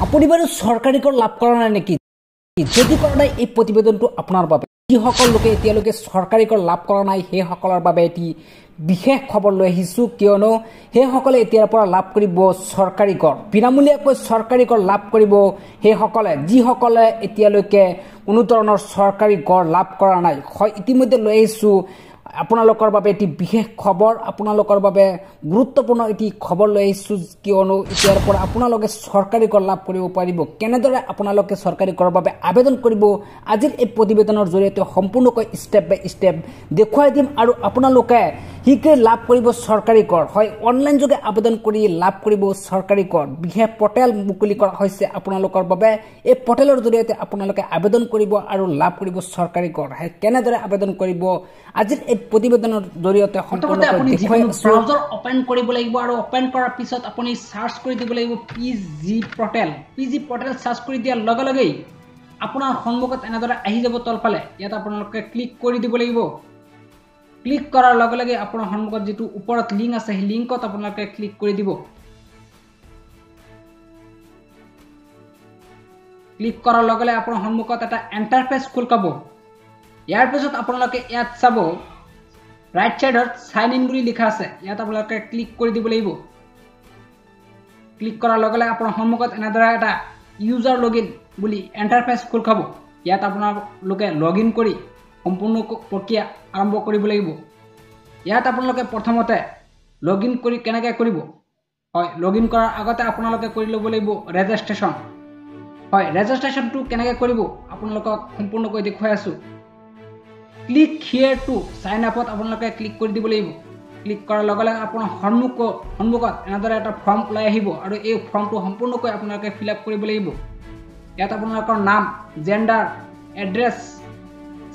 আপুনি বাৰু চৰকাৰী কৰ লাভ কৰা নাই নেকি? যদি কৰা নাই এই প্ৰতিবেদনটো আপোনাৰ বাবে। যিসকল লোকে এতিয়ালৈকে চৰকাৰী কৰ লাভ কৰা নাই সেইসকলৰ বাবে এটি বিশেষ খবৰ লৈ আহিছোঁ, কিয়নো সেইসকলে এতিয়াৰ পৰা লাভ কৰিব চৰকাৰী কৰ। বিনামূলীয়াকৈ চৰকাৰী কৰ লাভ কৰিব সেইসকলে যিসকলে এতিয়ালৈকে কোনো ধৰণৰ চৰকাৰী কৰ লাভ কৰা নাই। হয়, ইতিমধ্যে লৈ আহিছোঁ আপোনালোকৰ বাবে এটি বিশেষ খবৰ, আপোনালোকৰ বাবে গুৰুত্বপূৰ্ণ এটি খবৰ লৈ আহিছোঁ, কিয়নো এতিয়াৰ পৰা আপোনালোকে চৰকাৰী কৰ লাভ কৰিব পাৰিব। কেনেদৰে আপোনালোকে চৰকাৰী কৰৰ বাবে আবেদন কৰিব আজিৰ এই প্ৰতিবেদনৰ জৰিয়তে সম্পূৰ্ণকৈ ষ্টেপ বাই ষ্টেপ দেখুৱাই দিম আৰু আপোনালোকে শীঘ্ৰে লাভ কৰিব চৰকাৰী কৰ। হয়, অনলাইন যোগে আবেদন কৰি লাভ কৰিব চৰকাৰী কৰ। বিশেষ পৰ্টেল মুকলি কৰা হৈছে আপোনালোকৰ বাবে। এই পৰ্টেলৰ জৰিয়তে আপোনালোকে আবেদন কৰিব আৰু লাভ কৰিব চৰকাৰী কৰ। হয়, কেনেদৰে আবেদন কৰিব আজিৰ এই প্ৰতিবেদনৰ জৰিয়তে সম্পূৰ্ণকৈ দেখুৱাই আছোঁ। ব্ৰাউজাৰ ওপেন কৰিব লাগিব আৰু ওপেন কৰাৰ পিছত আপুনি সাৰ্চ কৰি দিব লাগিব PG portal. PG portal search কৰি দিয়াৰ লগে লগেই আপোনাৰ সন্মুখত এনেদৰে আহি যাব তলফালে। ইয়াত আপোনালোকে ক্লিক কৰি দিব লাগিব। ক্লিক কৰাৰ লগে লগে আপোনাৰ সন্মুখত যেটো ওপৰত লিংক আছে সেই লিংকত আপোনালোকে ক্লিক কৰি দিব। ক্লিক কৰাৰ লগে লগে আপোনাৰ সন্মুখত এটা ইন্টাৰফেস খোল খাব। ইয়াৰ পিছত আপোনালোকে ইয়াত চাব ৰাইট সাইডত সাইন ইন বুলি লিখা আছে। ইয়াত আপোনালোকে ক্লিক কৰি দিব লাগিব। ক্লিক কৰাৰ লগে লগে আপোনাৰ সন্মুখত এনেদৰে এটা ইউজাৰ লগইন বুলি ইন্টাৰফেস খোল খাব। ইয়াত আপোনালোকে লগইন কৰি সম্পূৰ্ণ প্ৰক্ৰিয়া আৰম্ভ কৰিব লাগিব। ইয়াত আপোনালোকে প্ৰথমতে লগইন কৰি কেনেকৈ কৰিব? হয়, লগইন কৰাৰ আগতে আপোনালোকে কৰি ল'ব লাগিব ৰেজিষ্ট্ৰেচন। হয়, ৰেজিষ্ট্ৰেচনটো কেনেকৈ কৰিব আপোনালোকক সম্পূৰ্ণকৈ দেখুৱাই আছোঁ। ক্লিক হিয়াৰ টু সাইন আপত আপোনালোকে ক্লিক কৰি দিব লাগিব। ক্লিক কৰাৰ লগে লগে আপোনাৰ সন্মুখত এনেদৰে এটা ফৰ্ম ওলাই আহিব আৰু এই ফৰ্মটো সম্পূৰ্ণকৈ আপোনালোকে ফিল আপ কৰিব লাগিব। ইয়াত আপোনালোকৰ নাম, জেণ্ডাৰ, এড্ৰেছ,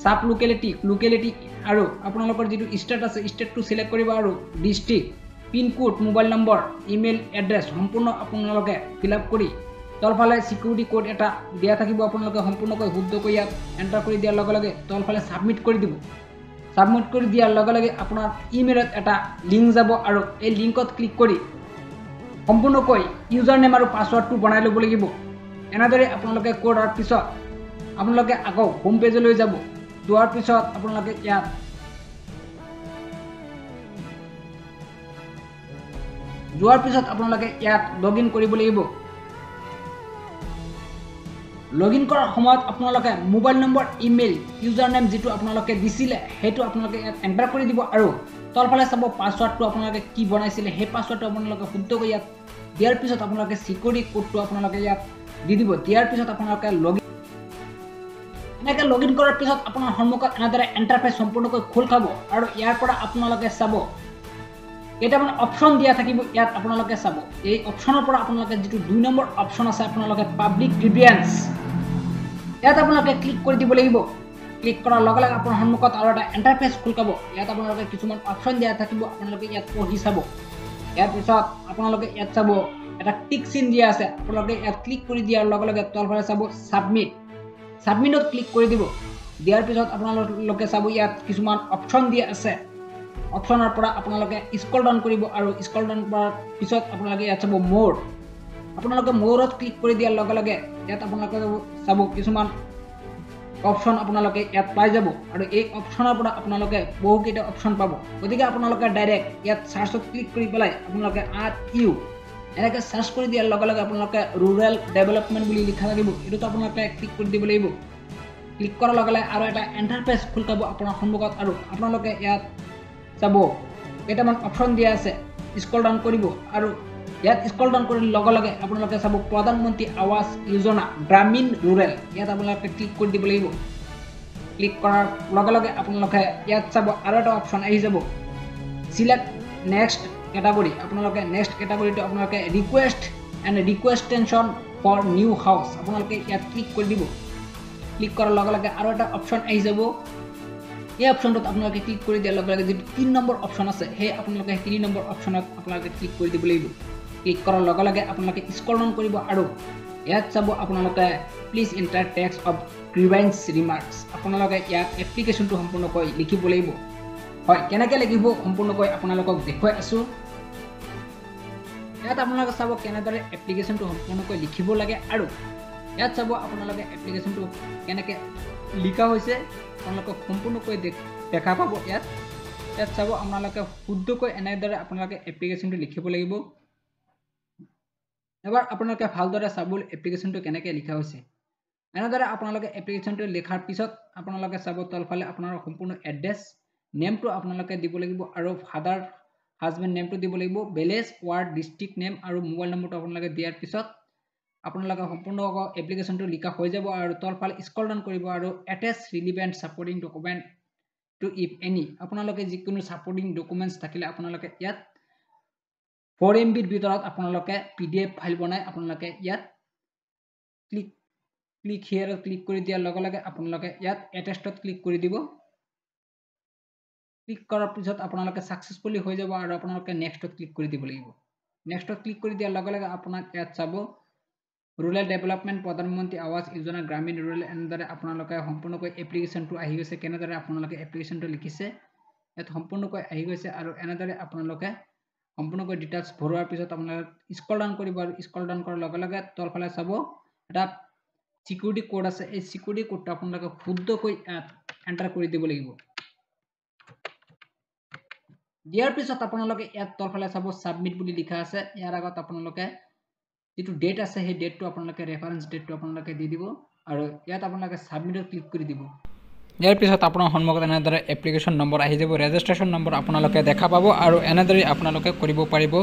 সাব লোকেলিটি আৰু আপোনালোকৰ যেটো ষ্টেট আছে ষ্টেটটো সিলেক্ট কৰিব আৰু district, pin code, mobile number, email address সম্পূৰ্ণ আপোনালোকে ফিল আপ কৰি তলফালে সিকিউৰিটি কোড এটা দিয়া থাকিব। আপোনালোকে সম্পূৰ্ণকৈ শুদ্ধকৈ ইয়াত এন্টাৰ কৰি দিয়াৰ লগে লগে তলফালে সাবমিট কৰি দিব। সাবমিট কৰি দিয়াৰ লগে লগে আপোনাৰ ইমেইলত এটা লিংক যাব আৰু এই লিংকত ক্লিক কৰি সম্পূৰ্ণকৈ ইউজাৰ নেম আৰু পাছৱৰ্ডটো বনাই ল'ব লাগিব। এনেদৰে আপোনালোকে কৰাৰ পিছত আপোনালোকে আকৌ হোম পেজলৈ যাব। যোৱাৰ পিছত আপোনালোকে ইয়াত লগইন কৰিব লাগিব। লগইন কৰাৰ সময়ত আপোনালোকে mobile number, email, user name যেটো আপোনালোকে দিছিলে সেইটো আপোনালোকে ইয়াত এন্টাৰ কৰি দিব আৰু তলফালে চাব পাছৱৰ্ডটো আপোনালোকে কি বনাইছিলে সেই পাছৱৰ্ডটো আপোনালোকে শুদ্ধকৈ ইয়াত দিয়াৰ পিছত আপোনালোকে সিকিউৰিটি কোডটো আপোনালোকে ইয়াত দি দিব। দিয়াৰ পিছত আপোনালোকে এনেকৈ লগইন কৰাৰ পিছত আপোনাৰ সন্মুখত এনেদৰে ইন্টাৰফেস সম্পূৰ্ণকৈ খোল খাব আৰু ইয়াৰ পৰা আপোনালোকে চাব কেইটামান অপশন দিয়া থাকিব। ইয়াত আপোনালোকে চাব এই অপশনৰ পৰা আপোনালোকে যেটো 2 নম্বৰ অপশন আছে আপোনালোকে পাব্লিক গ্ৰিভিয়েন্স ইয়াত আপোনালোকে ক্লিক কৰি দিব লাগিব। ক্লিক কৰাৰ লগে লগে আপোনাৰ সন্মুখত আৰু এটা ইন্টাৰফেস খোল খাব। ইয়াত আপোনালোকে কিছুমান অপশন দিয়া থাকিব, আপোনালোকে ইয়াত পঢ়ি চাব। ইয়াৰ পিছত আপোনালোকে ইয়াত চাব এটা টিক চিন দিয়া আছে, আপোনালোকে ইয়াত ক্লিক কৰি দিয়াৰ লগে লগে তলফালে চাব সাবমিটত ক্লিক কৰি দিব। দিয়াৰ পিছত আপোনালোকে চাব ইয়াত কিছুমান অপশন দিয়া আছে। অপশনৰ পৰা আপোনালোকে স্ক্ৰল ডাউন কৰিব আৰু স্ক্ৰল ডাউন কৰাৰ পিছত আপোনালোকে ইয়াত চাব মোৰ। আপোনালোকে মোৰত ক্লিক কৰি দিয়াৰ লগে লগে ইয়াত আপোনালোকে চাব কিছুমান অপশন আপোনালোকে ইয়াত পাই যাব আৰু এই অপশনৰ পৰা আপোনালোকে বহুকেইটা অপশন পাব। গতিকে আপোনালোকে ডাইৰেক্ট ইয়াত সাৰ্চত ক্লিক কৰি পেলাই আপোনালোকে RU এনেকৈ সাৰ্চ কৰি দিয়াৰ লগে লগে আপোনালোকে ৰুৰাল ডেভেলপমেন্ট বুলি লিখা থাকিব। এটোত আপোনালোকে ক্লিক কৰি দিব লাগিব। ক্লিক কৰাৰ লগে লগে আৰু এটা ইন্টাৰফেস খোল খাব আপোনাৰ সন্মুখত আৰু আপোনালোকে ইয়াত চাব কেইটামান অপশন দিয়া আছে। স্ক্ৰল ডাউন কৰিব আৰু ইয়াত স্ক্ৰল ডাউন কৰাৰ লগে লগে আপোনালোকে চাব প্ৰধানমন্ত্ৰী আৱাস যোজনা গ্ৰামীণ ৰুৰেল ইয়াত আপোনালোকে ক্লিক কৰি দিব লাগিব। ক্লিক কৰাৰ লগে লগে আপোনালোকে ইয়াত চাব আৰু এটা অপশন আহি যাব সিলেক্ট নেক্সট কেটাগৰী। আপোনালোকে নেক্সট কেটাগৰীটো আপোনালোকে ৰিকুৱেষ্ট এণ্ড ৰিকুৱেষ্টেনশ্যন ফৰ নিউ হাউচ আপোনালোকে ইয়াত ক্লিক কৰি দিব। ক্লিক কৰাৰ লগে লগে আৰু এটা অপশন আহি যাব। এই অপশনটোত আপোনালোকে ক্লিক কৰি দিয়াৰ লগে লগে যেটো 3 নম্বৰ অপশন আছে সেই আপোনালোকে 3 নম্বৰ অপশনত আপোনালোকে ক্লিক কৰি দিব লাগিব। ক্লিক কৰাৰ লগে লগে আপোনালোকে স্ক্ৰল ডাউন কৰিব আৰু ইয়াত চাব আপোনালোকে please enter text of grievance remarks আপোনালোকে ইয়াত এপ্লিকেশনটো সম্পূৰ্ণকৈ লিখিব লাগিব। হয়, কেনেকৈ লিখিব সম্পূৰ্ণকৈ আপোনালোকক দেখুৱাই আছোঁ। ইয়াত আপোনালোকে চাব কেনেদৰে এপ্লিকেশ্যনটো সম্পূৰ্ণকৈ লিখিব লাগে আৰু ইয়াত চাব আপোনালোকে এপ্লিকেশ্যনটো কেনেকৈ লিখা হৈছে আপোনালোকে সম্পূৰ্ণকৈ দেখা পাব। ইয়াত চাব আপোনালোকে শুদ্ধকৈ এনেদৰে আপোনালোকে এপ্লিকেশ্যনটো লিখিব লাগিব। এবাৰ আপোনালোকে ভালদৰে চাব এপ্লিকেশ্যনটো কেনেকৈ লিখা হৈছে। এনেদৰে আপোনালোকে এপ্লিকেশ্যনটো লিখাৰ পিছত আপোনালোকে চাব তলফালে আপোনাৰ সম্পূৰ্ণ এড্ৰেছ নেমটো আপোনালোকে দিব লাগিব আৰু ফাদাৰ হাজবেণ্ড নেমটো দিব লাগিব, ভিলেজ ৱাৰ্ড ডিষ্ট্ৰিক্ট নেম আৰু মোবাইল নম্বৰটো আপোনালোকে দিয়াৰ পিছত আপোনালোকে সম্পূৰ্ণ এপ্লিকেশ্যনটো লিখা হৈ যাব আৰু তলফালে স্ক্ৰল ডাউন কৰিব আৰু attach relevant supporting document to if any আপোনালোকে যিকোনো ছাপৰ্টিং ডকুমেণ্টছ থাকিলে আপোনালোকে ইয়াত 4 MBৰ ভিতৰত আপোনালোকে PDF ফাইল বনাই আপোনালোকে ইয়াত ক্লিক হিয়াৰত ক্লিক কৰি দিয়াৰ লগে লগে আপোনালোকে ইয়াত এটেষ্টত ক্লিক কৰি দিব। ক্লিক কৰাৰ পিছত আপোনালোকে সাকসেসফুলি হৈ যাব আৰু আপোনালোকে নেক্সটত ক্লিক কৰি দিব লাগিব। নেক্সটত ক্লিক কৰি দিয়াৰ লগে লগে আপোনাক ইয়াত চাব ৰুৰাল ডেভেলপমেণ্ট প্ৰধানমন্ত্ৰী আৱাস যোজনা গ্ৰামীণ ৰুৰাল এনেদৰে আপোনালোকে সম্পূৰ্ণকৈ এপ্লিকেশ্যনটো আহি গৈছে। কেনেদৰে আপোনালোকে এপ্লিকেশ্যনটো লিখিছে ইয়াত সম্পূৰ্ণকৈ আহি গৈছে আৰু এনেদৰে আপোনালোকে সম্পূৰ্ণকৈ ডিটেইলছ ভৰোৱাৰ পিছত আপোনালোকে স্ক্ৰল ডাউন কৰিব আৰু স্ক্ৰল ডাউন কৰাৰ লগে লগে তলফালে চাব এটা সিকিউৰিটি কোড আছে। এই সিকিউৰিটি কোডটো আপোনালোকে শুদ্ধকৈ এন্টাৰ কৰি দিব লাগিব। দিয়াৰ পিছত আপোনালোকে ইয়াত তলফালে চাব সাবমিট বুলি লিখা আছে। ইয়াৰ আগত আপোনালোকে যেটো ডেট আছে সেই ডেটটো আপোনালোকে ৰেফাৰেন্স ডেটটো আপোনালোকে দি দিব আৰু ইয়াত আপোনালোকে সাবমিটত ক্লিক কৰি দিব। ইয়াৰ পিছত আপোনাৰ সন্মুখত এনেদৰে এপ্লিকেশ্যন নম্বৰ আহি যাব, ৰেজিষ্ট্ৰেশ্যন নম্বৰ আপোনালোকে দেখা পাব আৰু এনেদৰে আপোনালোকে কৰিব পাৰিব